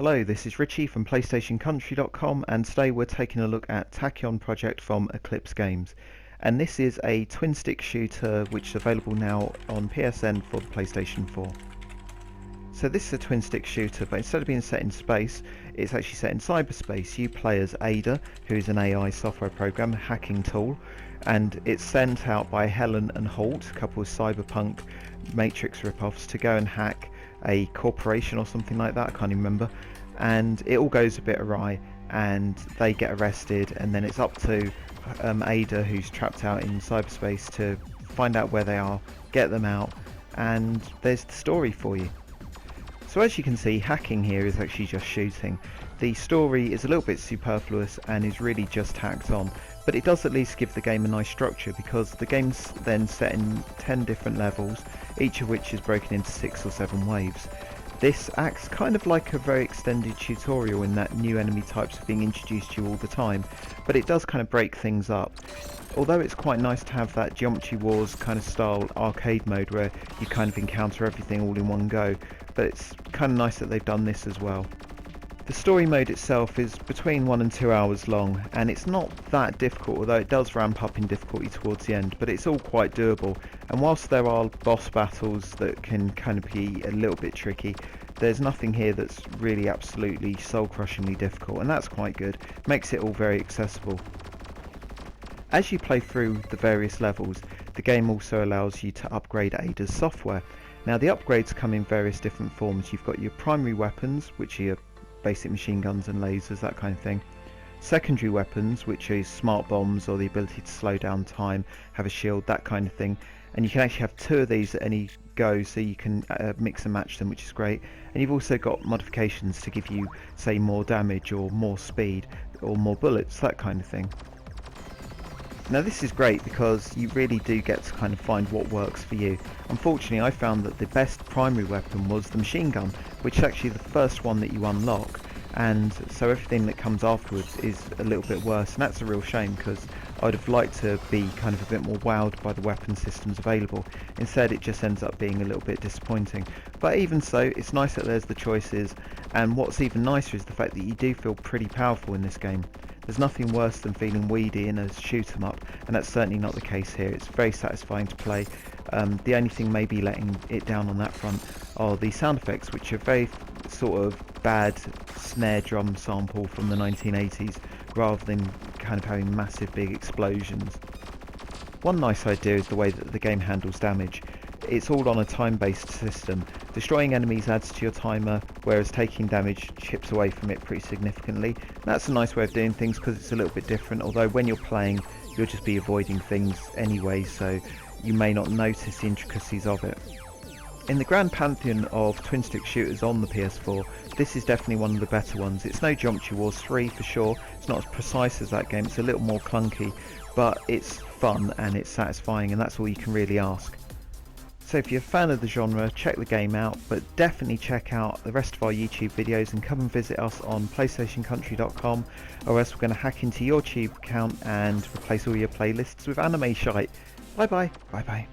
Hello, this is Richie from PlayStationCountry.com, and today we're taking a look at Tachyon Project from Eclipse Games. And this is a twin-stick shooter which is available now on PSN for the PlayStation 4. So this is a twin-stick shooter, but instead of being set in space, it's actually set in cyberspace. You play as Ada, who is an AI software program, hacking tool, and it's sent out by Helen and Holt, a couple of cyberpunk Matrix rip-offs, to go and hack a corporation or something like that, I can't even remember, and it all goes a bit awry and they get arrested, and then it's up to Ada, who's trapped out in cyberspace, to find out where they are, get them out, and there's the story for you. So as you can see, hacking here is actually just shooting. The story is a little bit superfluous and is really just tacked on, but it does at least give the game a nice structure, because the game's then set in 10 different levels, each of which is broken into 6 or 7 waves. This acts kind of like a very extended tutorial in that new enemy types are being introduced to you all the time, but it does kind of break things up. Although it's quite nice to have that Geometry Wars kind of style arcade mode where you kind of encounter everything all in one go, but it's kind of nice that they've done this as well. The story mode itself is between 1 and 2 hours long, and it's not that difficult, although it does ramp up in difficulty towards the end, but it's all quite doable. And whilst there are boss battles that can kind of be a little bit tricky, there's nothing here that's really absolutely soul-crushingly difficult, and that's quite good. Makes it all very accessible. As you play through the various levels, the game also allows you to upgrade Ada's software. Now the upgrades come in various different forms. You've got your primary weapons, which are your basic machine guns and lasers, that kind of thing. Secondary weapons, which is smart bombs or the ability to slow down time, have a shield, that kind of thing. And you can actually have 2 of these at any go, so you can mix and match them, which is great. And you've also got modifications to give you, say, more damage or more speed or more bullets, that kind of thing. Now this is great because you really do get to kind of find what works for you. Unfortunately, I found that the best primary weapon was the machine gun, which is actually the first one that you unlock, and so everything that comes afterwards is a little bit worse, and that's a real shame, because I would have liked to be kind of a bit more wowed by the weapon systems available. Instead it just ends up being a little bit disappointing. But even so, it's nice that there's the choices, and what's even nicer is the fact that you do feel pretty powerful in this game. There's nothing worse than feeling weedy in a shoot 'em up, and that's certainly not the case here. It's very satisfying to play. The only thing maybe letting it down on that front are the sound effects, which are very sort of bad snare drum sample from the 1980s, rather than kind of having massive big explosions. One nice idea is the way that the game handles damage. It's all on a time-based system. Destroying enemies adds to your timer, whereas taking damage chips away from it pretty significantly. That's a nice way of doing things because it's a little bit different, although when you're playing you'll just be avoiding things anyway, so you may not notice the intricacies of it. In the grand pantheon of twin-stick shooters on the PS4, this is definitely one of the better ones. It's no Geometry Wars 3 for sure, it's not as precise as that game, it's a little more clunky, but it's fun and it's satisfying, and that's all you can really ask. So if you're a fan of the genre, check the game out, but definitely check out the rest of our YouTube videos and come and visit us on PlayStationCountry.com, or else we're going to hack into your Tube account and replace all your playlists with anime shite. Bye bye, bye bye.